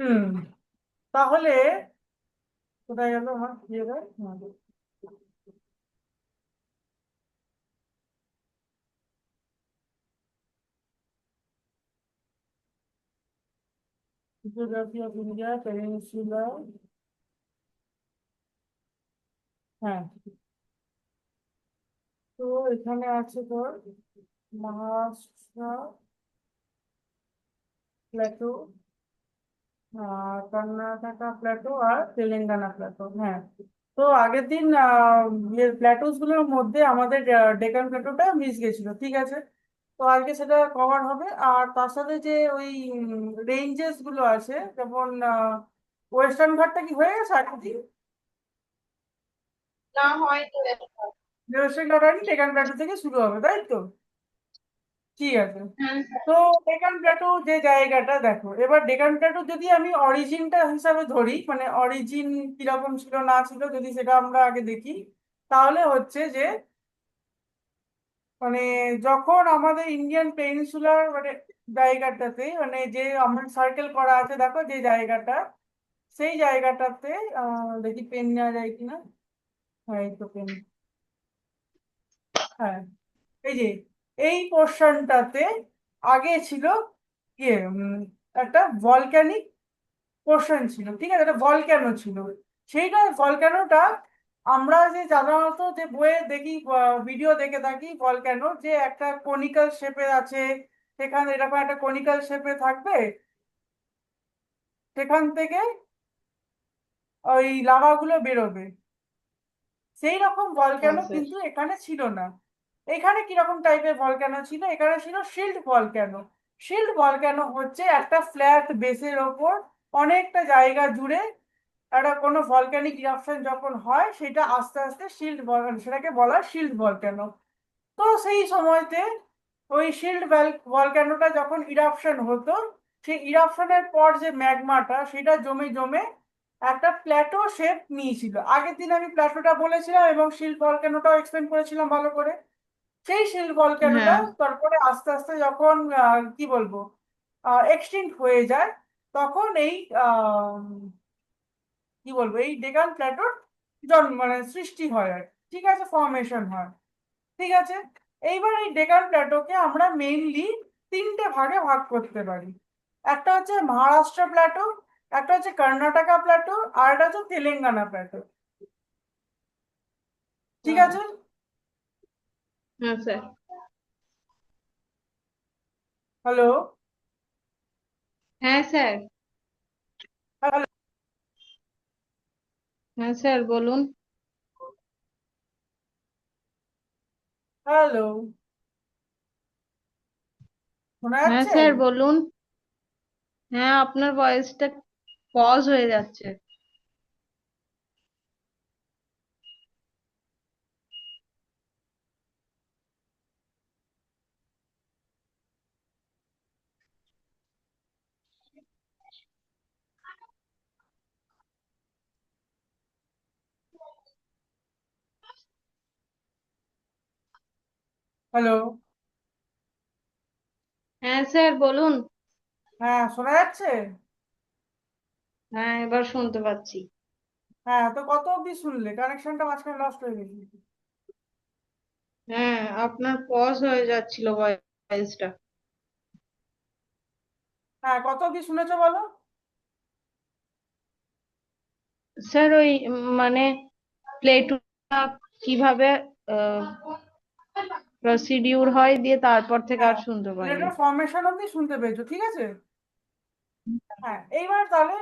হুম। তাহলে কোথায় গেল আমার ইয়েটা? Geography of India peninsula. হ্যাঁ, তো এখানে আছে তোর মহারাষ্ট্র প্ল্যাটো, কর্ণাটকা প্ল্যাটো আর তেলেঙ্গানা প্ল্যাটো। হ্যাঁ, তো আগের দিন প্ল্যাটোস গুলোর মধ্যে আমাদের ডেকান প্ল্যাটোটা মিস গেছিল, ঠিক আছে। তো আজকে সেটা কভার হবে। আর তার সাথে যে ওই রেঞ্জেস গুলো আছে, যেমন ওয়েস্টার্ন ঘাটটা কি হয়ে গেছে আগের দিন? না হয়নি। ওয়েস্টার্ন ঘাট হয়নি, ডেকান প্ল্যাটো থেকে শুরু হবে, তাই তো? ঠিক আছে। হ্যাঁ তো ডেকান প্ল্যাটো যে জায়গাটা দেখো, এবার ডেকান প্ল্যাটো যদি আমি অরিজিনটা হিসাবে ধরি, মানে অরিজিন কিরকম ছিল না ছিল যদি সেটা আমরা আগে দেখি, তাহলে হচ্ছে যে মানে যখন আমাদের ইন্ডিয়ান পেনিনসুলার মানে জায়গাটাতে, মানে যে আমার সার্কেল করা আছে দেখো যে জায়গাটা, সেই জায়গাটাতে দেখি পেন নেওয়া যায় কিনা। হ্যাঁ, এই তো পেন। হ্যাঁ, এই যে এই পোর্শনটাতে আগে ছিল ইয়ে একটা ভলক্যানিক পোর্শন ছিল, ঠিক আছে, একটা ভলক্যানো ছিল। সেইটা ভলক্যানোটা আমরা যে সাধারণত যে বইয়ে দেখি, ভিডিও দেখে থাকি, ভলক্যানো যে একটা কনিক্যাল শেপে আছে, সেখানে এরকম একটা কনিক্যাল শেপে থাকবে, সেখান থেকে ওই লাভাগুলো বেরোবে। সেই রকম হ্যাঁ ভলক্যানো স্যার। কিন্তু এখানে ছিল না। এখানে কিরকম টাইপের ভলক্যানো ছিল? এখানে ছিল শিল্ড ভলক্যানো। শিল্ড ভলক্যানো হচ্ছে একটা ফ্ল্যাট বেসের ওপর অনেকটা জায়গা জুড়ে একটা কোনো ভলক্যানিক ইরাপশন যখন হয়, সেটা আস্তে আস্তে সেটাকে বলা শিল্ড ভলক্যানো। তো সেই সময়তে ওই শিল্ড ভলক্যানোটা যখন ইরাপশন হতো, সেই ইরাপশনের পর যে ম্যাগমাটা সেটা জমে জমে একটা প্ল্যাটো শেপ নিয়েছিল। আগের দিন আমি প্ল্যাটোটা বলেছিলাম এবং শিল্ড ভলক্যানোটাও এক্সপ্লেন করেছিলাম ভালো করে। সেই শিল্ড ভলক্যানোটা হ্যাঁ তারপরে আস্তে আস্তে যখন কি বলবো এক্সটিংক্ট হয়ে যায়, তখন এই কি বলবো এই ডেকান প্ল্যাটোর জন্ম মানে সৃষ্টি হয় আর কি। ঠিক আছে, ফর্মেশন হয়। ঠিক আছে। এইবার এই ডেকান প্ল্যাটোকে আমরা মেইনলি তিনটে ভাগে ভাগ করতে পারি। একটা হচ্ছে মহারাষ্ট্র প্ল্যাটো, একটা হচ্ছে কর্ণাটকা প্ল্যাটো, আর একটা হচ্ছে তেলেঙ্গানা প্ল্যাটো। ঠিক হ্যাঁ আছে। হ্যাঁ স্যার। হ্যালো। হ্যাঁ স্যার। হ্যালো। হ্যাঁ স্যার বলুন। হ্যালো, শোনা হ্যাঁ যাচ্ছে? স্যার বলুন। হ্যাঁ, আপনার ভয়েসটা পজ হয়ে যাচ্ছে। হ্যালো। হ্যাঁ স্যার বলুন। হ্যাঁ, শোনা যাচ্ছে? হ্যাঁ, এবার শুনতে পাচ্ছি। হ্যাঁ, তো কত অবধি শুনলে? কানেকশনটা মাঝখানে লস্ট হয়ে গেছে। হ্যাঁ, আপনার পজ হয়ে যাচ্ছিল ভয়েসটা। হ্যাঁ, কত অবধি শুনেছো বলো? স্যার ওই মানে প্লেটুটা কিভাবে প্রসিডিউর হয় দিয়ে তারপর থেকে আর হ্যাঁ, শুনতে পাইনি। প্লেটের ফর্মেশন অবধি শুনতে পেয়েছো, ঠিক আছে। হ্যাঁ, এইবার তাহলে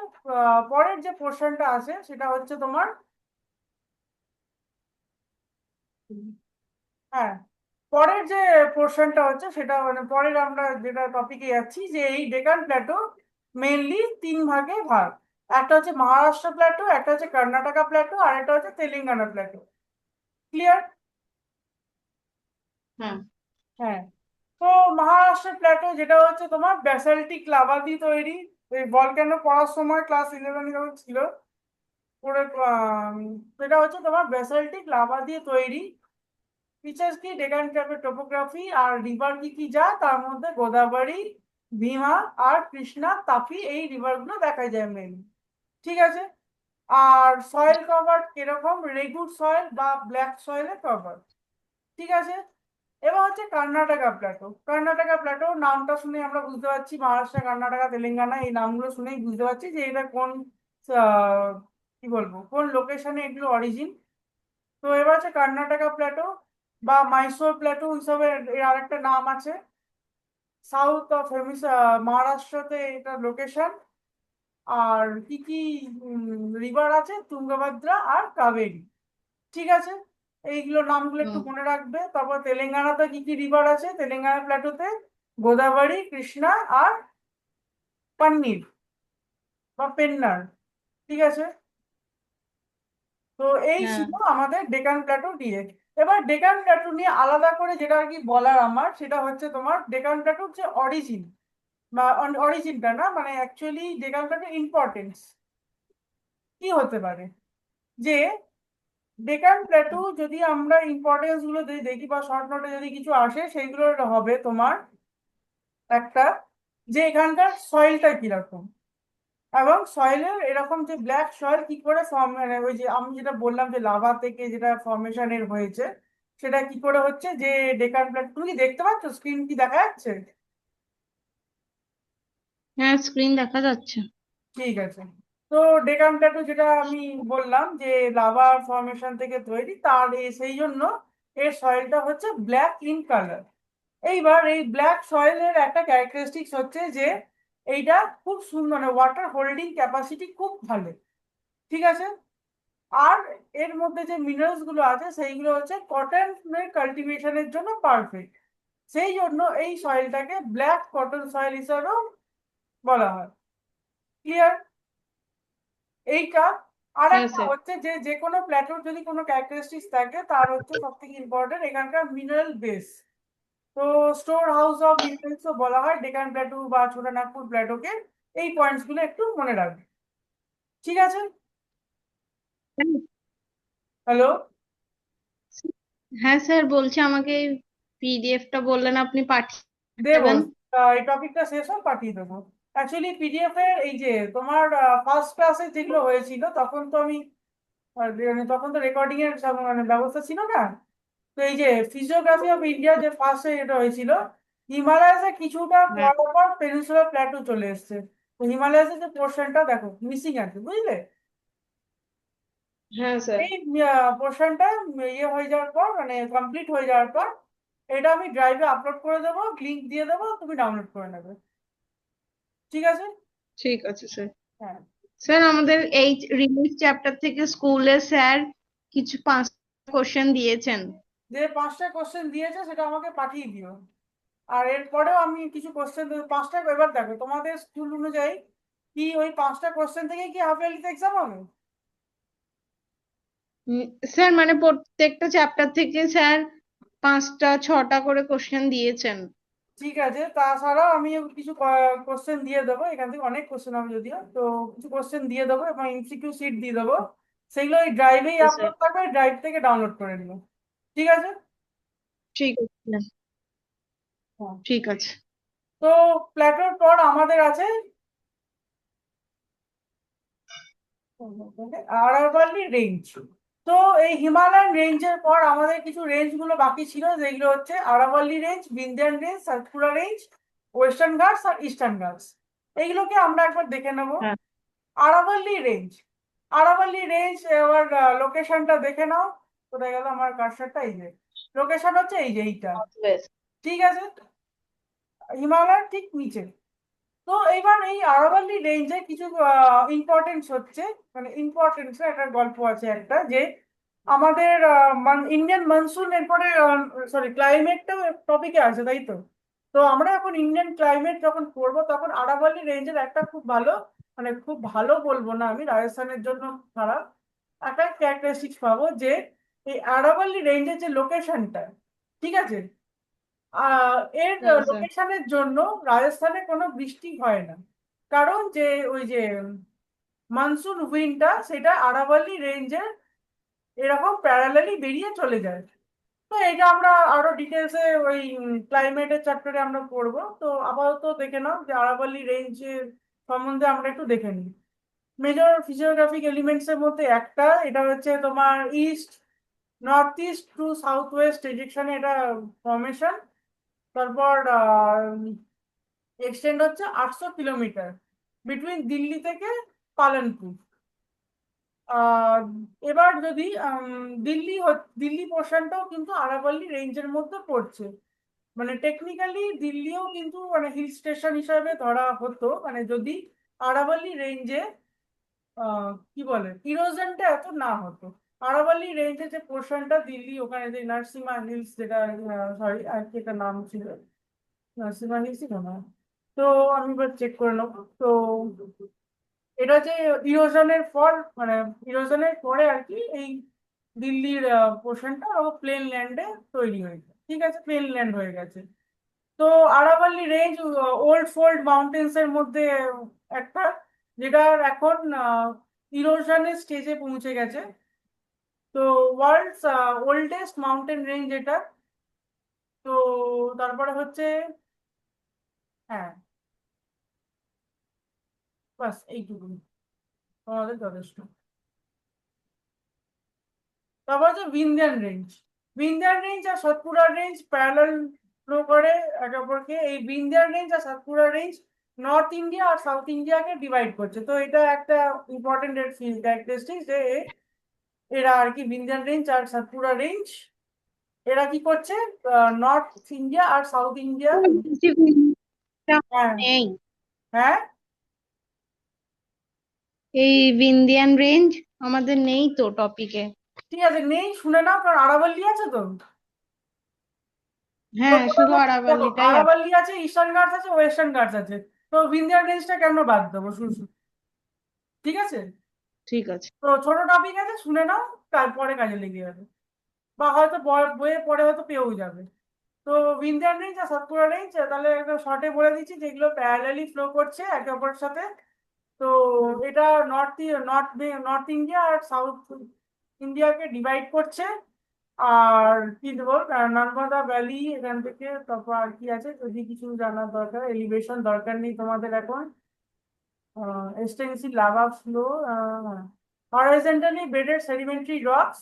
পরের যে পোর্শনটা আছে সেটা হচ্ছে তোমার হ্যাঁ, পরের যে পোর্শনটা হচ্ছে সেটা মানে পরের আমরা যেটা টপিকে যাচ্ছি, যে এই ডেকান প্ল্যাটো মেইনলি তিন ভাগে ভাগ। একটা হচ্ছে মহারাষ্ট্র প্ল্যাটো, একটা হচ্ছে কর্ণাটকা প্ল্যাটো, আর একটা হচ্ছে তেলেঙ্গানা প্ল্যাটো। ক্লিয়ার? হ্যাঁ হ্যাঁ। তো মহারাষ্ট্রের প্ল্যাটো যেটা হচ্ছে তোমার ব্যাসাল্টিক লাভা দিয়ে তৈরি। এই ভলক্যানো পড়ার সময় ক্লাস 11 যখন ছিল পুরো সেটা হচ্ছে তোমার ব্যাসাল্টিক লাভা দিয়ে তৈরি। ফিচার্স কি? ডেকান ট্র্যাপের টোপোগ্রাফি আর রিভার কি কি যা, তার মধ্যে গোদাবরী, ভীমা আর কৃষ্ণা, তাপি, এই রিভার গুলো দেখা যায় মেনলি। ঠিক আছে। আর সয়েল কভার কিরকম, রেগুর সয়েল বা ব্ল্যাক সয়েলে কভার। ঠিক আছে। এবার হচ্ছে কর্ণাটকা প্ল্যাটো। কর্ণাটকা প্ল্যাটো নামটা শুনে আমরা বুঝতে পারছি, মহারাষ্ট্র, কর্ণাটকা, তেলেঙ্গানা এই নামগুলো শুনেই বুঝতে পারছি যে এটা কোন আহ, কি বলবো, কোন লোকেশনে এগুলো অরিজিন। তো এবার হচ্ছে কর্ণাটকা প্ল্যাটো বা মাইসোর প্ল্যাটো হিসাবে এর আরেকটা নাম আছে। সাউথ অফ মহারাষ্ট্রতে এটা লোকেশন। আর কি কি রিভার আছে, তুঙ্গভদ্রা আর কাবেরী। ঠিক আছে। এইগুলো নামগুলো একটু হুম। মনে রাখবে। তারপর তেলেঙ্গানাতে কি কি রিভার আছে, তেলেঙ্গানা প্ল্যাটোতে গোদাবরী, কৃষ্ণা আর পান্নির বা পেন্নার। ঠিক আছে। তো এই হ্যাঁ। ছিল আমাদের ডেকান প্ল্যাটো নিয়ে। এবার ডেকান প্ল্যাটো নিয়ে আলাদা করে যেটা আর কি বলার আমার, সেটা হচ্ছে তোমার ডেকান প্ল্যাটোর যে অরিজিন বা অরিজিনটা না, মানে অ্যাকচুয়ালি ডেকান প্ল্যাটোর ইম্পর্টেন্স কি হতে পারে। যে ডেকান প্ল্যাটো যদি আমরা ইম্পর্টেন্স গুলো যদি দেখি বা শর্ট নোটে যদি কিছু আসে, সেইগুলো হবে তোমার একটা, যে এখানকার সয়েলটা কিরকম, এবং সয়েলের এরকম যে ব্ল্যাক সয়েল কি করে ফর্ম, মানে ওই যে আমি যেটা বললাম যে লাভা থেকে যেটা ফর্মেশন এর হয়েছে, সেটা কি করে হচ্ছে, যে ডেকান প্ল্যাটো তুমি কি দেখতে পাচ্ছ, স্ক্রিন কি দেখা যাচ্ছে? হ্যাঁ, স্ক্রিন দেখা যাচ্ছে। ঠিক আছে। তো ডেকান প্ল্যাটো যেটা আমি বললাম যে লাভা ফর্মেশন থেকে তৈরি, তার সেই জন্য এর সয়েলটা হচ্ছে ব্ল্যাক ইন কালার। এইবার এই ব্ল্যাক সয়েলের একটা ক্যারেক্টারিস্টিক্স হচ্ছে যে এইটা খুব সুন্দর, মানে ওয়াটার হোল্ডিং ক্যাপাসিটি খুব ভালো। ঠিক আছে। আর এর মধ্যে যে মিনারেলস গুলো আছে সেইগুলো হচ্ছে কটন কাল্টিভেশনের জন্য পারফেক্ট। সেই জন্য এই সয়েলটাকে ব্ল্যাক কটন সয়েল হিসাবেও বলা হয়। ক্লিয়ার এইটা। আর হ্যাঁ একটা স্যার। হচ্ছে যে যে কোনো প্ল্যাটোর যদি কোনো ক্যারেক্টারিস্টিক্স থাকে, তার হচ্ছে সব থেকে ইম্পর্টেন্ট এখানকার মিনারেল বেস। তো স্টোর হাউস অফ মিনারেলসও বলা হয় ডেকান প্ল্যাটো বা ছোটনাগপুর প্ল্যাটোকে। এই পয়েন্টস গুলো একটু মনে রাখবে। ঠিক আছে। হ্যালো। হ্যাঁ স্যার, বলছি আমাকে পিডিএফটা বললেন আপনি পাঠিয়ে দেবো। দেবেন। এই টপিকটা শেষ হোক, পাঠিয়ে দেবো। অ্যাকচুয়ালি পিডিএফ এর এই যে তোমার ফার্স্ট ক্লাসে যেগুলো হয়েছিল, তখন তো আমি মানে তখন তো রেকর্ডিং এর মানে ব্যবস্থা ছিল না। তো এই যে ফিজিওগ্রাফি অফ ইন্ডিয়া যে ফার্স্ট এটা হয়েছিল, হিমালয়াসে কিছুটা হ্যাঁ। পর পর পেনিনসুলার প্ল্যাটু চলে এসেছে। তো হিমালয়াসের যে পোর্শনটা দেখো মিসিং আছে, বুঝলে। হ্যাঁ স্যার। এই পোর্শনটা ইয়ে হয়ে যাওয়ার পর, মানে কমপ্লিট হয়ে যাওয়ার পর, এটা আমি ড্রাইভে আপলোড করে দেবো, লিংক দিয়ে দেবো, তুমি ডাউনলোড করে নেবে। ঠিক আছে। ঠিক আছে স্যার। হ্যাঁ। স্যার, আমাদের এই রিলিজ চ্যাপ্টার থেকে স্কুলে স্যার কিছু 5 কোশ্চেন দিয়েছেন। যে 5টা কোশ্চেন দিয়েছে সেটা আমাকে পাঠিয়ে দিও। আর এরপরেও আমি কিছু কোশ্চেন দেবো 5টা। এবার দেখো তোমাদের স্কুল অনুযায়ী কি ওই 5টা কোশ্চেন থেকে কি হাফ ইয়ারলিতে এক্সাম হবে? স্যার মানে প্রত্যেকটা চ্যাপ্টার থেকে স্যার 5টা 6টা করে কোশ্চেন দিয়েছেন। ঠিক আছে। তাছাড়াও আমি কিছু কোশ্চেন দিয়ে দেবো, এখান থেকে অনেক কোশ্চেন হবে যদিও, তো কিছু কোশ্চেন দিয়ে দেবো এবং এমসিকিউ শিট দিয়ে দেবো। সেগুলো ওই ড্রাইভেই স্যার। আপলোড থাকবে, ড্রাইভ থেকে ডাউনলোড করে নিও। ঠিক আছে। ঠিক আছে স্যার। হ্যাঁ। ঠিক আছে। তো প্ল্যাটোর পর আমাদের আছে আরাভালি রেঞ্জ। তো এই হিমালয়ান রেঞ্জের পর আমাদের কিছু রেঞ্জ গুলো বাকি ছিল, যেগুলো হচ্ছে Aravalli range, Vindhyan range, Satpura range, Western Ghats আর ইস্টার্ন ঘাটস। এইগুলোকে আমরা একবার দেখে নেব। হ্যাঁ। আরাভালি রেঞ্জ। আরাভালি রেঞ্জ এবার লোকেশনটা দেখে নাও। কোথায় গেল আমার কার্সারটা, এই যে লোকেশন হচ্ছে এই যে এইটা। ওয়েস্ট। ঠিক আছে। হিমালয়ের ঠিক নিচে। তো এইবার এই আরাভালি রেঞ্জে কিছু ইম্পর্টেন্স হচ্ছে, মানে ইম্পর্টেন্স একটা গল্প আছে একটা, যে আমাদের ইন্ডিয়ান মনসুন এরপরে, সরি ক্লাইমেটটাও টপিকে আছে, তাই তো। তো আমরা এখন ইন্ডিয়ান ক্লাইমেট যখন পড়বো, তখন আরাভালি রেঞ্জের একটা খুব ভালো, মানে খুব ভালো বলবো না আমি, রাজস্থানের জন্য খারাপ একটা ক্যারেক্টারিস্টিক্স পাবো, যে এই আরাভালি রেঞ্জের যে লোকেশনটা, ঠিক আছে, এর হ্যাঁ স্যার। লোকেশনের জন্য রাজস্থানে কোনো বৃষ্টি হয় না। কারণ যে ওই যে মনসুন উইন্ডটা সেটা আরাভালি রেঞ্জের এরকম প্যারালালি বেরিয়ে চলে যায়। তো এটা আমরা আরো ডিটেলসে ওই ক্লাইমেটের চ্যাপ্টারে আমরা পড়বো। তো আপাতত দেখে নাও যে আরাবল্লী রেঞ্জের সম্বন্ধে আমরা একটু দেখে নিই। মেজর ফিজিওগ্রাফিক এলিমেন্টস এর মধ্যে একটা, এটা হচ্ছে তোমার east north east to south west ডিরেকশনে এটা ফর্মেশন। তারপর এক্সটেন্ড হচ্ছে 800 কিলোমিটার বিটুইন দিল্লি থেকে পালনপুর। আহ এবার যদি দিল্লি পোর্শনটাও কিন্তু আরাবল্লী রেঞ্জের মধ্যে পড়ছে। মানে টেকনিক্যালি দিল্লিও কিন্তু মানে হিল স্টেশন হিসাবে ধরা হতো, মানে যদি আরাবল্লী রেঞ্জে কি বলে ইরোশনটা এত না হতো। আরাবল্লী রেঞ্জে যে পোর্শনটা দিল্লি, ওখানে যে নার্সিমা হিলস, যেটা সরি আর কি একটা নাম ছিল, নার্সিমা হিলস ছিল না, তো আমি এবার চেক করে নেবো। তো এটা যে ইরোশনের পর, মানে ইরোশনের পরে আর কি এই দিল্লির পোর্শনটা প্লেন ল্যান্ডে তৈরি হয়েছে, ঠিক আছে, প্লেন ল্যান্ড হয়ে গেছে। তো আরাবল্লী রেঞ্জ ওল্ড ফোল্ড মাউন্টেন্স এর মধ্যে একটা, যেটার এখন ইরোশনের স্টেজে পৌঁছে গেছে। তো ওয়ার্ল্ডস ওল্ডেস্ট মাউন্টেন রেঞ্জ এটা। তো তারপরে হচ্ছে, হ্যাঁ, বাস এইটুকু আমাদের যথেষ্ট। তারপর হচ্ছে বিন্ধ্যান রেঞ্জ। বিন্ধ্যান রেঞ্জ আর সাতপুরা রেঞ্জ প্যারালাল ফ্লো করে একে অপরকে। এই বিন্ধ্যান রেঞ্জ আর সাতপুরা রেঞ্জ নর্থ ইন্ডিয়া আর সাউথ ইন্ডিয়াকে ডিভাইড করছে। তো এটা একটা ইম্পর্টেন্ট ক্যারেক্টারিস্টিক যে এরা আর কি, বিন্ধ্যান রেঞ্জ আর সাতপুরা রেঞ্জ, এরা কি করছে, নর্থ ইন্ডিয়া আর সাউথ ইন্ডিয়া। হ্যাঁ, নেই হ্যাঁ, এই বিন্দিয়ান রেঞ্জ আমাদের নেই তো টপিকে। ঠিক আছে, নেই শুনে নাও, কারণ আরাবল্লী আছে তো। হ্যাঁ, প্রথমে শুধু দেখো, আরাবল্লীটাই আছে। আরাবল্লী আছে, ইস্টার্ন ঘাটস আছে, ওয়েস্টার্ন ঘাটস আছে। তো বিন্ধ্যান রেঞ্জটা কেন বাদ দেবো শুরু শুরু? ঠিক আছে, ঠিক আছে। তো ছোট টপিক আছে, শুনে নাও, তারপরে কাজে লেগে যাবে, বা হয়তো বইয়ে পড়ে হয়তো পেয়েও যাবে। তো বিন্ধ্যান রেঞ্জ আর সাতপুরা রেঞ্জ তাহলে একদম শর্টে বলে দিচ্ছি, যেগুলো প্যারালালি ফ্লো করছে একে অপরের সাথে। তো এটা নর্থ নর্থ ইন্ডিয়া আর সাউথ ইন্ডিয়াকে ডিভাইড করছে। আর কি দেবো, নর্মদা ভ্যালি এখান থেকে, তারপর আর কি আছে যদি কিছু জানার দরকার, এলিভেশন দরকার নেই তোমাদের এখন। extensive lava flow, horizontally bedded sedimentary rocks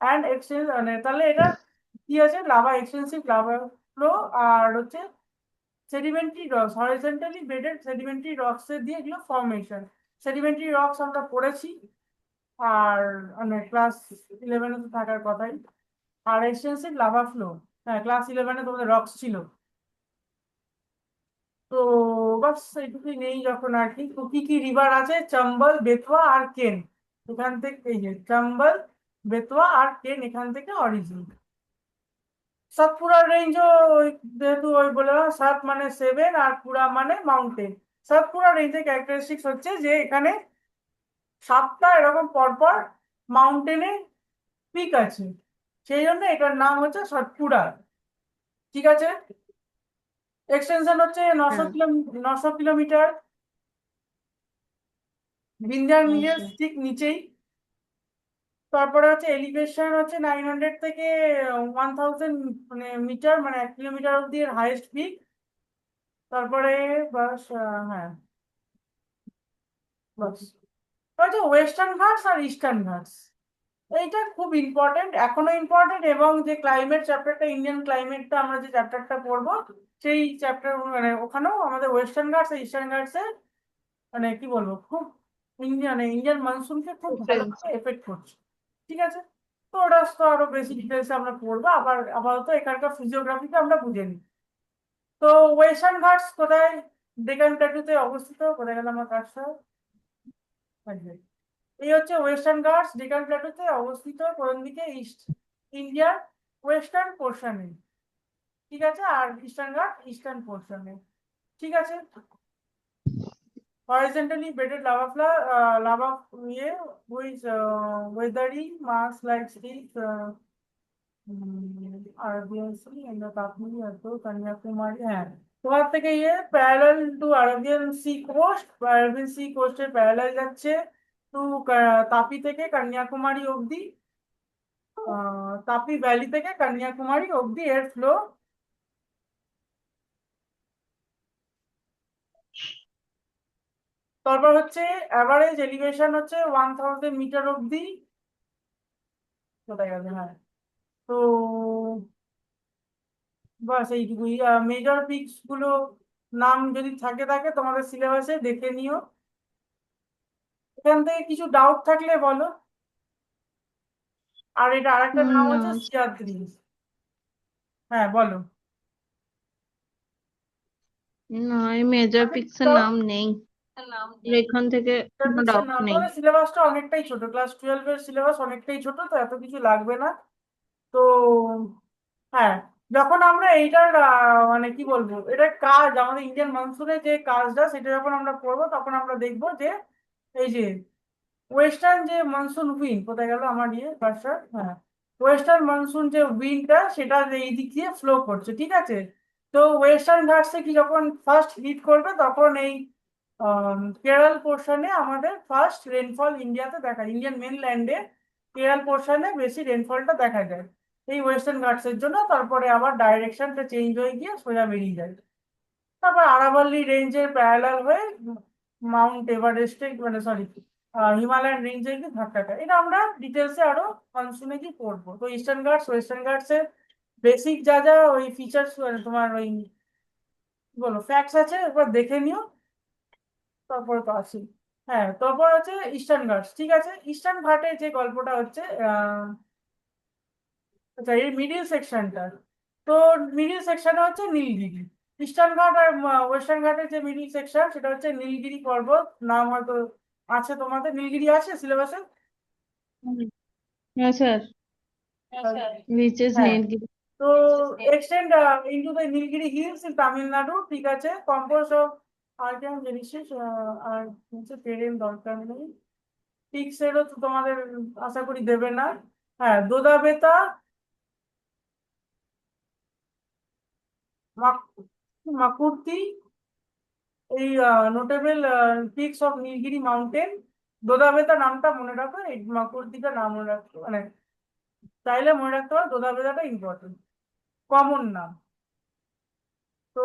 and extensive, মানে তাহলে এটা কি আছে, লাভা, এক্সটেন্সিভ লাভা ফ্লো, আর হচ্ছে sedimentary rocks, horizontally bedded sedimentary rocks এর দিয়ে এগুলো ফর্মেশন। সেডিমেন্টারি রক্স আমরা পড়েছি, আর মানে ক্লাস 11-এ তো থাকার কথাই। আর এক্সটেন্সিভ লাভা ফ্লো, হ্যাঁ ক্লাস 11-এ তোমাদের রক্স ছিল। তো বাস এইটুকুই নেই যখন আর কি। তো কি কি রিভার আছে, চম্বল, বেতওয়া আর কেন, এখান থেকে, এই যে চম্বল, বেতওয়া আর কেন এখান থেকে অরিজিন। সাতপুরা রেঞ্জও ওই, যেহেতু ওই বলে সাত মানে 7 আর পুরা মানে মাউন্টেন। সাতপুরা রেঞ্জের ক্যারেক্টারিস্টিক্স হচ্ছে যে এখানে 7টা এরকম পরপর মাউন্টেনে পিক আছে, সেই জন্য এটার নাম হচ্ছে সাতপুরা। ঠিক আছে, এক্সটেনশন হচ্ছে নশো হ্যাঁ, কিলো 900 কিলোমিটার, বিন্ধ্যার আচ্ছা। ঠিক নিচেই। তারপরে হচ্ছে এলিভেশন হচ্ছে 900 থেকে 1000 মানে মিটার, মানে 1 কিলোমিটার অব্দি এর হাইয়েস্ট পিক। তারপরে বাস, হ্যাঁ, বাস। হচ্ছে ওয়েস্টার্ন ঘাটস আর ইস্টার্ন ঘাটস, এইটা খুব ইম্পর্টেন্ট, এখনো ইম্পর্টেন্ট। এবং যে ক্লাইমেট চ্যাপ্টারটা, ইন্ডিয়ান ক্লাইমেটটা আমরা যে চ্যাপ্টারটা পড়বো, সেই চ্যাপ্টার মানে ওখানেও আমাদের ওয়েস্টার্ন ঘাটস আর ইস্টার্ন ঘাটসে মানে কি বলবো, খুব ইন্ডিয়ান মনসুনকে খুব Difference. ভালোভাবে এফেক্ট করছে। ঠিক আছে, তো ওটা তো আরো বেশি ডিটেলসে আমরা পড়বো। আবার আপাতত এখানকার ফিজিওগ্রাফিকে আমরা বুঝে নিই। তো ওয়েস্টার্ন ঘাটস কোথায়, ডেকান প্ল্যাটুতে অবস্থিত। কোথায় গেল আমার কাজটা, এই হচ্ছে ওয়েস্টার্ন ঘাটস ডেকান প্ল্যাটুতে অবস্থিত, কোন দিকে, ইস্ট ইন্ডিয়ার ওয়েস্টার্ন পোর্শনে। ঠিক আছে, আর ইস্টার্ন ঘাট ইস্টার্ন পোর্শনে। ঠিক আছে, horizontally bedded lava flow, lava with weathery mass like sticks, Arabian Sea and the Kashmir to Kanyakumari. হ্যাঁ, তোমার থেকে parallel to Arabian sea coast, Arabian sea কোস্টের প্যারালাল যাচ্ছে টু তাপি থেকে কন্যাকুমারী অবধি। তাপি ভ্যালি থেকে কন্যাকুমারী অব্দি এর ফ্লো। তারপর হচ্ছে অ্যাভারেজ এলিভেশন হচ্ছে 1000 মিটার অব্দি। কোথায় গেছে, হ্যাঁ। তো বাস এইটুকুই। মেজর পিকস গুলো নাম যদি থাকে থাকে তোমাদের সিলেবাসে দেখে নিও। এখান থেকে কিছু ডাউট থাকলে বলো। আর এটা আরেকটা নাম না, হচ্ছে সিয়াদ্রি। হ্যাঁ বলো। না, এই মেজর আচ্ছা, পিক্স এর দাও। নাম নেই। আর এখান থেকে কোনো টপিকসের ডাউট নাম নেই। তোমাদের সিলেবাসটা অনেকটাই ছোট, ক্লাস 12 এর সিলেবাস অনেকটাই ছোট, তো এত কিছু লাগবে না। তো হ্যাঁ, যখন আমরা এইটার মানে কি বলবো, এটার কাজ আমাদের ইন্ডিয়ান মনসুনের যে কাজটা সেটা যখন আমরা করবো তখন আমরা দেখবো যে এই যে ওয়েস্টার্ন যে মনসুন উইন্ড, কোথায় গেল আমার কার্সর, হ্যাঁ, ওয়েস্টার্ন মনসুন যে উইন্ডটা সেটা এই দিক দিয়ে ফ্লো করছে, ঠিক আছে। তো ওয়েস্টার্ন ঘাটসে কি যখন ফার্স্ট হিট করবে তখন এই কেরল পোর্শনে আমাদের ফার্স্ট রেনফল ইন্ডিয়াতে দেখা যায়, ইন্ডিয়ান মেনল্যান্ডে কেরল পোর্শনে বেশি রেনফলটা দেখা যায় এই ওয়েস্টার্ন ঘাটসের জন্য। তারপরে আবার ডাইরেকশনটা চেঞ্জ হয়ে গিয়ে সোজা বেরিয়ে যায়। তারপর আরাবল্লী রেঞ্জের প্যারালাল হয়ে মাউন্ট এভারেস্টে, মানে সরি, হিমালয়ান রেঞ্জে গিয়ে ধাক্কা খায়। এটা আমরা ডিটেলসে আরো মনসুনে গিয়ে পড়বো। তো ইস্টার্ন ঘাটস ওয়েস্টার্ন ঘাটস এর বেসিক যা যা ওই ফিচার্স, তোমার ওই কি বলো ফ্যাক্টস আছে একবার দেখে নিও। তারপরে তো আসি। হ্যাঁ, তারপর হচ্ছে ইস্টার্ন ঘাটস, ঠিক আছে। ইস্টার্ন ঘাটের যে গল্পটা হচ্ছে আচ্ছা, এই মিডিল সেকশনটা, তো মিডিল সেকশনে হচ্ছে নীলগিরি। ইস্টার্ন ঘাট আর ওয়েস্টার্ন ঘাটের যে মিডিল সেকশন সেটা হচ্ছে নীলগিরি পর্বত। নাম হয়তো আছে তোমাদের, নীলগিরি আছে সিলেবাসে। হুম। হ্যাঁ স্যার, নিচে হ্যাঁ, নীলগিরি। তো extend into the Nilgiri hills in Tamil Nadu, ঠিক আছে। কম্পোজ অফ আর্টিয়াম জেনেসিস, আর হচ্ছে টেরেন দরকার নেই। পিক্সেলও তো তোমাদের আশা করি দেবে না। হ্যাঁ, দোদা বেতা, মাকুর্তি, এই notable peaks of Nilgiri mountain. Doddabetta নামটা মনে রাখো, এই মাকুর্তিটা নাম মনে রাখো, মানে চাইলে মনে রাখতে পারো, দোদাবেতাটা ইম্পর্টেন্ট কমন নাম। তো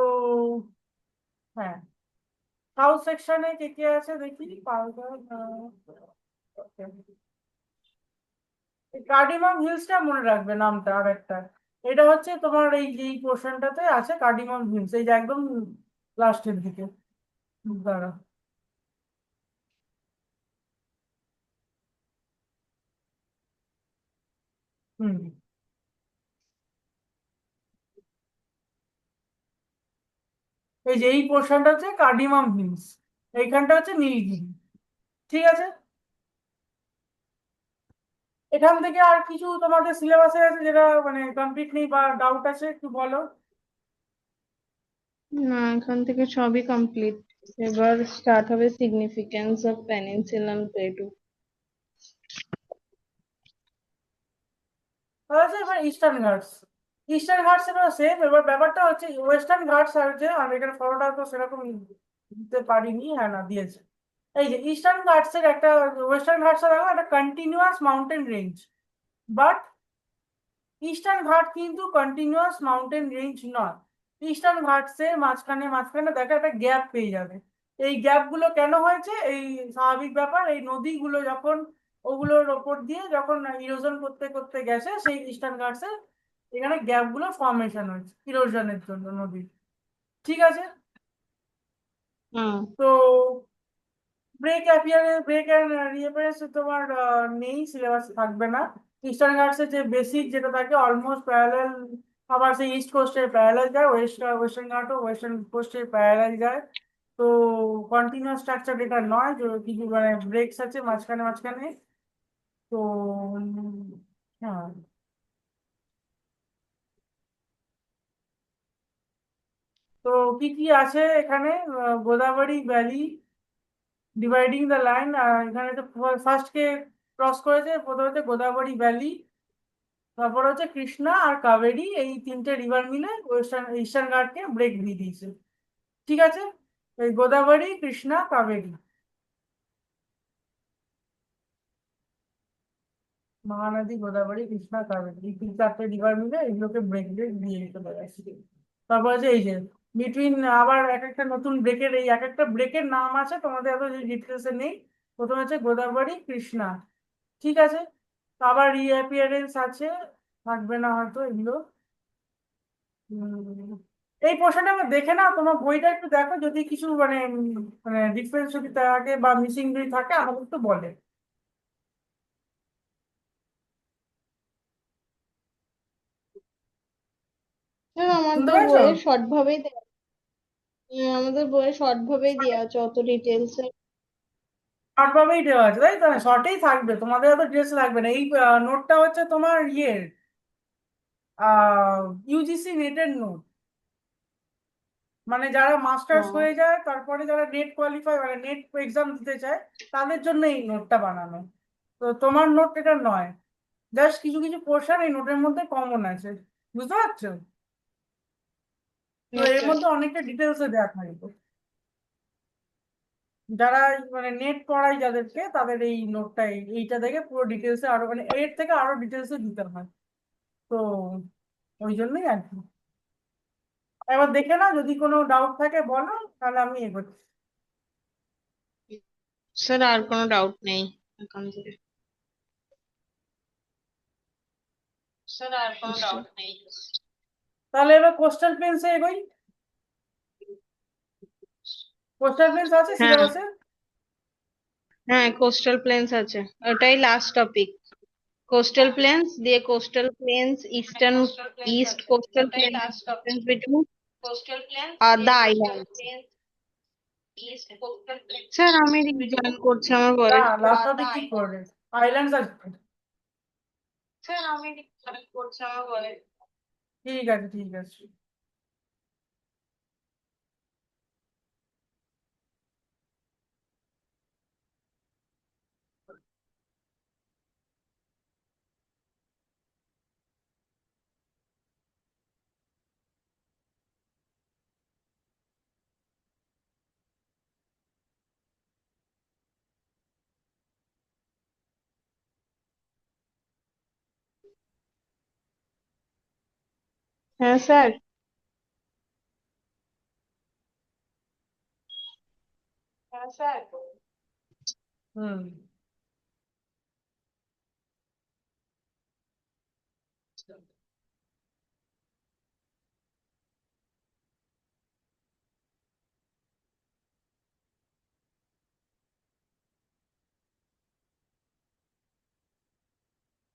হ্যাঁ, সাউথ সেকশনে কে কে আছে দেখি, পালঘর, কার্ডিমাম হিলসটা মনে রাখবে নামটা। আর একটা এটা হচ্ছে তোমার এই যে পোর্শনটাতে আছে কার্ডিমাম হিলস, এই যে একদম লাস্টের দিকে। দাঁড়া, হুম, এই যে এই পোর্শনটা হচ্ছে কার্ডিমাম হিলস, এইখানটা হচ্ছে নীলগিরি, ঠিক আছে। এখান থেকে আর কিছু তোমাদের সিলেবাসে আছে যেটা মানে কমপ্লিট নেই বা ডাউট আছে, একটু বলো। না, এখান থেকে সবই কমপ্লিট। এবার স্টার্ট হবে সিগনিফিকেন্স অফ পেনিনসুলার প্লেটু। তাহলে এবার ইস্টার্ন ঘাটস, ইস্টার্ন ঘাটস এবার সেম। এবার ব্যাপারটা হচ্ছে ওয়েস্টার্ন ঘাটস আর যে আমি এখানে ফটোটা তো সেরকম দিতে পারিনি, হ্যাঁ না দিয়েছে। এই যে ইস্টার্ন ঘাটস এর একটা, ওয়েস্টার্ন ঘাটস এর একটা continuous mountain range, but eastern ঘাট কিন্তু কন্টিনিউয়াস মাউন্টেন রেঞ্জ নয়। ইস্টার্ন ঘাটসের মাঝখানে মাঝখানে দেখা একটা গ্যাপ পেয়ে যাবে। এই গ্যাপ গুলো কেন হয়েছে, এই স্বাভাবিক ব্যাপার, এই নদীগুলো যখন ওগুলোর ওপর দিয়ে যখন ইরোশন করতে করতে গেছে সেই ইস্টার্ন ঘাটসের এখানে গ্যাপ গুলো ফর্মেশন হয়েছে ইরোশনের জন্য নদীর, ঠিক আছে। হুম। তো ব্রেক অ্যান্ড রিঅ্যাপিয়ারেন্স তোমার নেই, সিলেবাস থাকবে না। ইস্টার্ন ঘাটসের যে বেসিক যেটা থাকে অলমোস্ট প্যারালাল, আবার সেই ইস্ট কোস্টের প্যারালাল যায়, ওয়েস্টার্ন ঘাটও ওয়েস্টার্ন কোস্টের প্যারালাল যায়। তো কন্টিনিউয়াস স্ট্রাকচার এটা নয়, যে কিছু মানে ব্রেকস আছে মাঝখানে মাঝখানে। তো হ্যাঁ, তো কি কি আছে এখানে, Godavari valley dividing the line, এখানে তো ফার্স্ট কে ক্রস করেছে, প্রথমে হচ্ছে গোদাবরী ভ্যালি, তারপর হচ্ছে কৃষ্ণা আর কাবেরী, এই তিনটে রিভার মিলে ওয়েস্টার্ন ইস্টার্ন ঘাটকে ব্রেক দিয়ে দিয়েছে, ঠিক আছে। এই গোদাবরী, কৃষ্ণা, কাবেরী, মহানদী, গোদাবরী, কৃষ্ণা, কাবেরী, এই 3-4টে রিভার মিলে এগুলোকে ব্রেক ব্রেক দিয়ে চলে যাচ্ছে। তারপর আছে এই যে বিটুইন, আবার এক একটা নতুন ব্রেকের, এই এক একটা ব্রেকের নাম আছে, তোমাদের এত ডিটেলসে নেই। প্রথমে আছে গোদাবরী, কৃষ্ণা, ঠিক আছে। আবার রিঅ্যাপিয়ারেন্স আছে, থাকবে না হয়তো এগুলো। এই পোর্শনটা আমি দেখে না, তোমার বইটা একটু দেখো, যদি কিছু মানে ডিফারেন্স যদি থাকে বা মিসিং যদি থাকে আমাকে একটু বলে। স্যার শুনতে আমাদের পেরেছো? বইয়ে শর্ট ভাবেই দেওয়া, আমাদের বইয়ে শর্ট ভাবেই দেওয়া আছে, অত ডিটেলস। শর্ট ভাবেই দেওয়া আছে, তাই তো? শর্টেই থাকবে, তোমাদের অত ড্রেস লাগবে না। এই নোটটা হচ্ছে তোমার ইয়ের ইউজিসি নেটের নোট, মানে যারা মাস্টার্স ও, হয়ে যায় তারপরে যারা নেট কোয়ালিফাই মানে নেট এক্সাম দিতে চায় তাদের জন্য এই নোটটা বানানো। তো তোমার নোট এটা নয়, জাস্ট কিছু কিছু পোর্শন এই নোটের মধ্যে কমন আছে, বুঝতে পারছো? তো এর আচ্ছা। মধ্যে অনেকটা ডিটেলসে দেওয়া থাকবে। যারা মানে নেট পড়ায় যাদেরকে, তাদের এই নোটটা এইটা দেখে পুরো ডিটেলসে আরো মানে এর থেকে আরো ডিটেলসে দিতে হয়। তো ওই জন্যই আর কি। এবার দেখে না, যদি কোনো ডাউট থাকে বলো, তাহলে আমি এগোচ্ছি। স্যার আর কোনো ডাউট নেই এখান থেকে। স্যার আর কোনো ডাউট নেই। তাহলে এবার কোস্টাল প্লেন্সে এগোই। কোস্টাল প্লেন্স আছে হ্যাঁ, সিলেবাসে? হ্যাঁ কোস্টাল প্লেন্স আছে, ওটাই লাস্ট টপিক। কোস্টাল প্লেন্স দিয়ে coastal plains, eastern east coastal plains between the island. Sir আমি রিজয়েন করছি আমার না, বয়স। লাস্ট টপিক কি করবে? আইল্যান্ডস আছে। স্যার আমি রিজয়েন করছি আমার বয়স। ঠিক আছে, ঠিক আছে। হ্যাঁ স্যার। হ্যাঁ স্যার। হুম।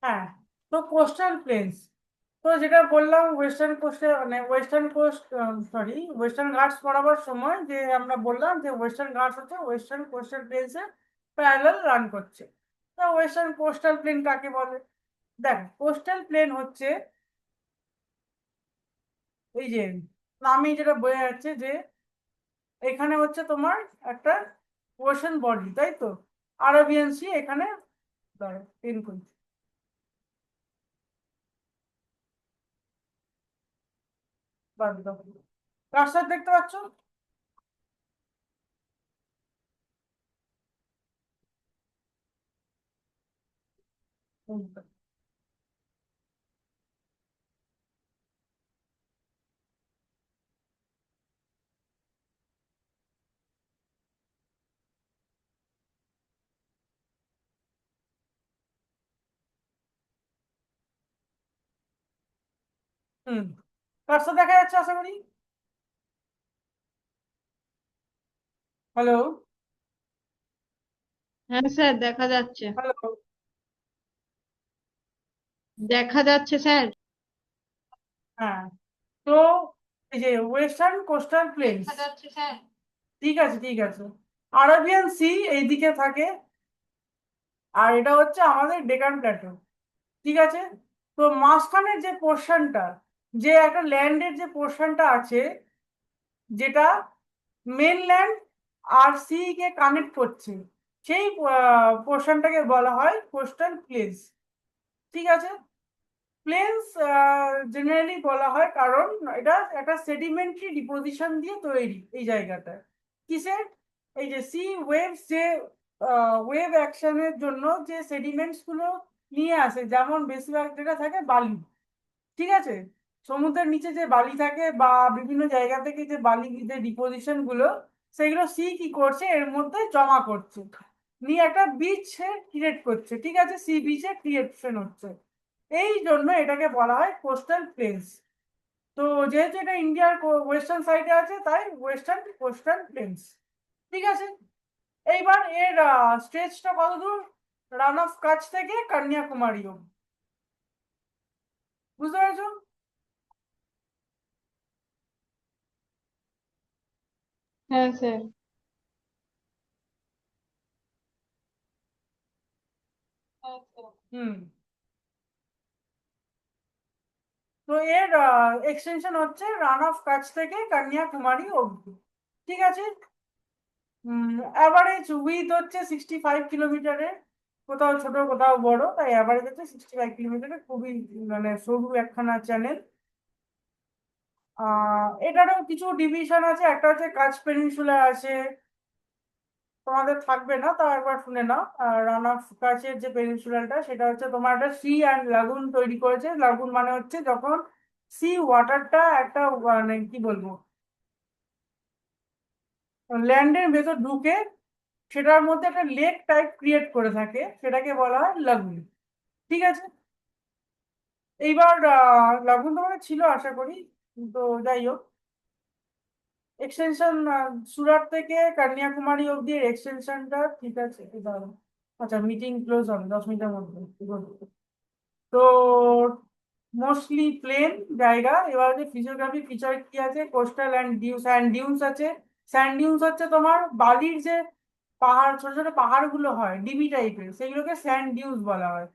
হ্যাঁ, তো কোস্টাল প্লেন্স, তো যেটা বললাম ওয়েস্টার্ন কোস্টে মানে western coast, sorry western Ghats বরাবর সময় যে আমরা বললাম যে ওয়েস্টার্ন ঘাটস হচ্ছে ওয়েস্টার্ন কোস্টাল প্লেন্সে প্যারালাল রান করছে। তো ওয়েস্টার্ন কোস্টাল প্লেন কাকে বলে? দেখ, কোস্টাল প্লেন হচ্ছে এই যে নামেই যেটা বোঝা যাচ্ছে যে এখানে হচ্ছে তোমার একটা ওশেন বডি, তাই তো? আরবিয়ান সি এখানে, দাঁড়াও পেন করি, বাদ দাও। কার্সার দেখতে পাচ্ছ? হুম, কার্সার দেখা যাচ্ছে আশা করি। হ্যালো? হ্যাঁ স্যার দেখা যাচ্ছে। হ্যালো? দেখা যাচ্ছে স্যার। হ্যাঁ, তো এই যে ওয়েস্টার্ন কোস্টাল প্লেন্স, দেখা যাচ্ছে স্যার। ঠিক আছে, ঠিক আছে। আরবিয়ান সি এইদিকে থাকে, আর এটা হচ্ছে আমাদের ডেকান প্ল্যাটো, ঠিক আছে। তো মাঝখানের যে পোর্শনটা, যে একটা ল্যান্ডের যে পোর্শনটা আছে, যেটা মেনল্যান্ড আর সি কে কানেক্ট করছে, সেই পোর্শনটাকে বলা হয় কোস্টাল প্লেন্স, ঠিক আছে। প্লেন্স জেনারেলি বলা হয় কারণ এটা একটা সেডিমেন্টারি ডিপোজিশন দিয়ে তৈরি এই জায়গাটা। কিসের? এই যে সি ওয়েভস, যে ওয়েভ অ্যাকশনের জন্য যে সেডিমেন্টস গুলো নিয়ে আসে, যেমন বেশিরভাগ যেটা থাকে বালি, ঠিক আছে, সমুদ্রের নিচে যে বালি থাকে বা বিভিন্ন জায়গা থেকে যে বালি যে ডিপোজিশন গুলো, সেগুলো সি কি করছে এর মধ্যে জমা করছে, নিয়ে একটা বিচ ক্রিয়েট করছে, ঠিক আছে, সি বিচে ক্রিয়েশন হচ্ছে। এই জন্য এটাকে বলা হয় কোস্টাল প্লেন্স। তো যেহেতু এটা ইন্ডিয়ার ওয়েস্টার্ন সাইডে আছে, তাই ওয়েস্টার্ন কোস্টাল প্লেন্স। ঠিক আছে, এইবার এর স্ট্রেচটা কত দূর? রান অফ কাছ থেকে কন্যাকুমারী অবধি। বুঝতে পেরেছো? হ্যাঁ স্যার। হুম। তো এর এক্সটেনশন হচ্ছে রান অফ কাছ থেকে কন্যাকুমারী অবধি। ঠিক আছে। অ্যাভারেজ উইথ হচ্ছে 65 কিলোমিটারের, কোথাও ছোট কোথাও বড়, তাই অ্যাভারেজ হচ্ছে 65 কিলোমিটারের, খুবই মানে সরু একখানা চ্যানেল। এটারও কিছু ডিভিশন আছে, একটা হচ্ছে কাচ পেনিনসুলা আছে, তোমাদের থাকবে না, তাও একবার শুনে নাও। রান অফ কাচের যে পেনিনসুলাটা, সেটা হচ্ছে তোমার একটা সি অ্যান্ড লাগুন তৈরি করেছে। লাগুন মানে হচ্ছে যখন সি ওয়াটারটা একটা মানে কি বলবো, ল্যান্ডের ভেতর ঢুকে সেটার মধ্যে একটা লেক টাইপ ক্রিয়েট করে থাকে, সেটাকে বলা হয় লাগুন। ঠিক আছে। এইবার লাগুন তোমাদের ছিল আশা করি, তো যাই হোক, এক্সটেনশন সুরাট থেকে কন্যাকুমারী অব্দি এক্সটেনশনটা, ঠিক আছে, এই দাঁড়াও। আচ্ছা, মিটিং ক্লোজ হবে 10 মিনিটের মধ্যে। তো মোস্টলি প্লেন জায়গা। এবার যে ফিজিওগ্রাফি ফিচার কি আছে, কোস্টাল অ্যান্ড স্যান্ড ডিউনস আছে। স্যান্ড ডিউনস হচ্ছে তোমার বালির যে পাহাড়, ছোট ছোট পাহাড়গুলো হয় ডিবি টাইপের, সেগুলোকে স্যান্ড ডিউনস বলা হয়।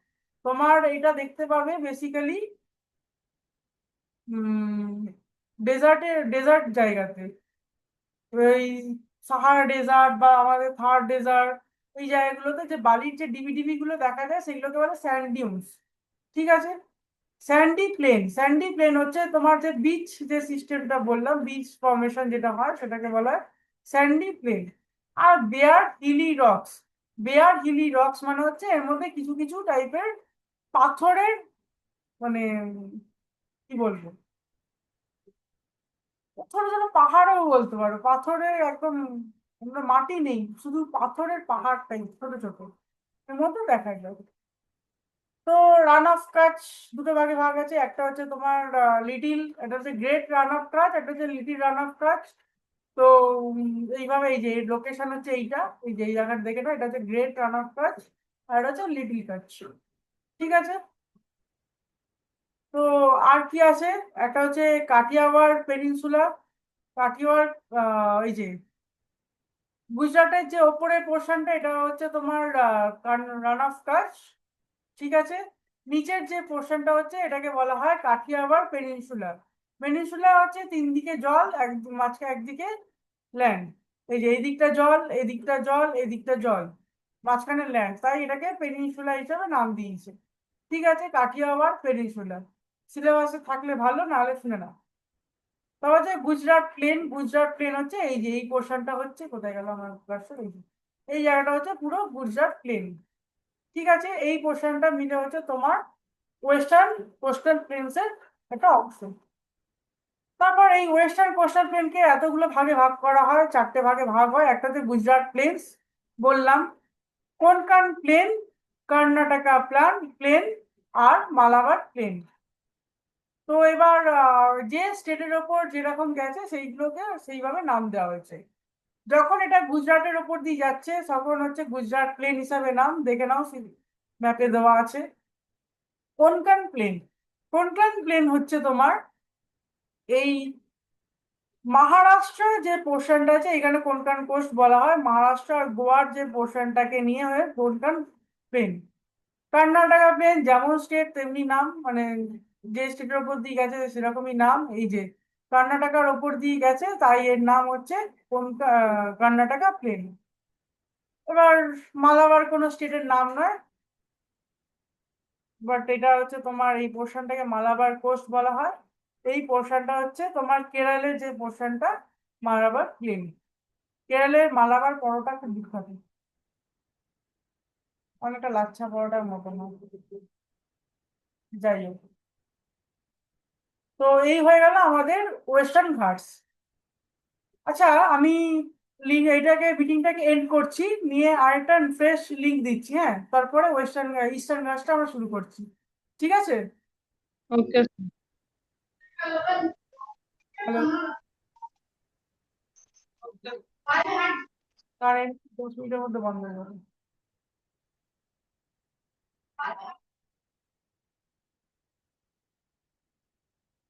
তোমার এটা দেখতে পাবে বেসিক্যালি ডেজার্ট জায়গাতে, ওই সাহারা ডেজার্ট বা আমাদের থার ডেজার্ট, এই জায়গাগুলোতে যে বালির যে ডিবি ডিবি গুলো দেখা যায়, সেগুলোকে বলে স্যান্ড ডিউনস। ঠিক আছে। স্যান্ডি প্লেন হচ্ছে তোমার যে বিচ, যে সিস্টেমটা বললাম, বিচ ফর্মেশন যেটা হয় সেটাকে বলা হয় স্যান্ডি প্লেন। আর বেয়ার হিলি রক্স মানে হচ্ছে এর মধ্যে কিছু কিছু টাইপের পাথরের, মানে কি বলবো, ছোট ছোট পাহাড়ও বলতে পারো, পাথরের একদম, মানে মাটি নেই, শুধু পাথরের পাহাড় টাইপ ছোট ছোট, এর মধ্যে দেখা যায়। তো রান অফ কাচ দুটো ভাগে ভাগ আছে, একটা হচ্ছে তোমার লিটিল, এটা হচ্ছে গ্রেট রান অফ কাচ, একটা হচ্ছে লিটিল রান অফ কাচ। তো এইভাবে এই যে লোকেশন হচ্ছে এইটা, এই যে এই জায়গাটা দেখে নাও, এটা হচ্ছে গ্রেট রান অফ কাচ, আর এটা হচ্ছে লিটিল কাচ। ঠিক আছে। তো আর কি আছে, একটা হচ্ছে কাঠিয়াওয়াড় পেনিনসুলা। কাঠিয়াওয়াড় এই যে গুজরাটের যে ওপরের পোর্শনটা, এটা হচ্ছে তোমার রান অফ কাচ। ঠিক আছে। নিচের যে পোর্শনটা হচ্ছে এটাকে বলা হয় কাঠিয়াওয়াড় পেনিনসুলা। পেনিনসুলা হচ্ছে তিন দিকে জল, এক মাঝখানে একদিকে ল্যান্ড, এই যে এদিকটা জল, এদিকটা জল, এদিকটা জল, মাঝখানে ল্যান্ড, তাই এটাকে পেনিনসুলা হিসেবে নাম দিয়েছে। ঠিক আছে, কাঠিয়াওয়াড় পেনিনসুলা। সিলেবাসে থাকলে ভালো, নাহলে শুনে না। তবে যে গুজরাট প্লেন হচ্ছে এই যে এই পোর্শনটা হচ্ছে, কোথায় গেল আমার cursor? এই যে, এই জায়গাটা হচ্ছে পুরো গুজরাট প্লেন। ঠিক আছে, এই পোর্শনটা মিলে হচ্ছে তোমার ওয়েস্টার্ন কোস্টাল প্লেন্সের একটা অংশ। তারপর এই ওয়েস্টার্ন কোস্টাল প্লেনকে এতগুলো ভাগে ভাগ করা হয়, চারটে ভাগে ভাগ হয়। একটাতে গুজরাট প্লেন্স বললাম, কোনকান প্লেন, কর্ণাটকা প্লেন, আর মালাবার প্লেন। তো এবার যে স্টেটের ওপর যেরকম গেছে সেইগুলোকে সেইভাবে নাম দেওয়া হয়েছে। যখন এটা গুজরাটের ওপর দিয়ে যাচ্ছে তখন হচ্ছে গুজরাট প্লেন হিসাবে নাম, দেখে নাও ম্যাপে দেওয়া আছে। কোনকান প্লেন হচ্ছে তোমার এই মহারাষ্ট্রের যে পোর্শনটা আছে, এখানে কোনকান কোস্ট বলা হয়, মহারাষ্ট্র আর গোয়ার যে পোর্শনটাকে নিয়ে হয়ে কোনকান প্লেন। কর্ণাটকা প্লেন যেমন স্টেট তেমনি নাম, মানে যে স্টেটের ওপর দিয়ে গেছে সেরকমই নাম। এই যে কর্ণাটকার ওপর দিয়ে গেছে, তাই এর নাম হচ্ছে কোন কর্ণাটকা প্লেন। এবার মালাবার কোনো স্টেটের নাম নয়, বাট এটা হচ্ছে তোমার এই পোর্শনটাকে মালাবার কোস্ট বলা হয়। এই পোর্শনটা হচ্ছে তোমার কেরলের যে পোর্শনটা, মালাবার প্লেন। কেরলের মালাবার পরোটা খুব বিখ্যাত। অনেকটা লাচ্ছা পরোটার মতো না। যাই হোক, তো এই হয়ে গেল আমাদের ওয়েস্টার্ন ঘাটস। আচ্ছা, আমি লিঙ্ক এইটাকে মিটিংটাকে এন্ড করছি, নিয়ে আরেকটা ফ্রেশ লিঙ্ক দিচ্ছি, হ্যাঁ, তারপরে ওয়েস্টার্ন ইস্টার্ন ঘাটসটা আমরা শুরু করছি। ঠিক আছে? ওকে। হ্যালো, কারেন্ট 10 মিনিটের মধ্যে বন্ধ হয়ে যাবে।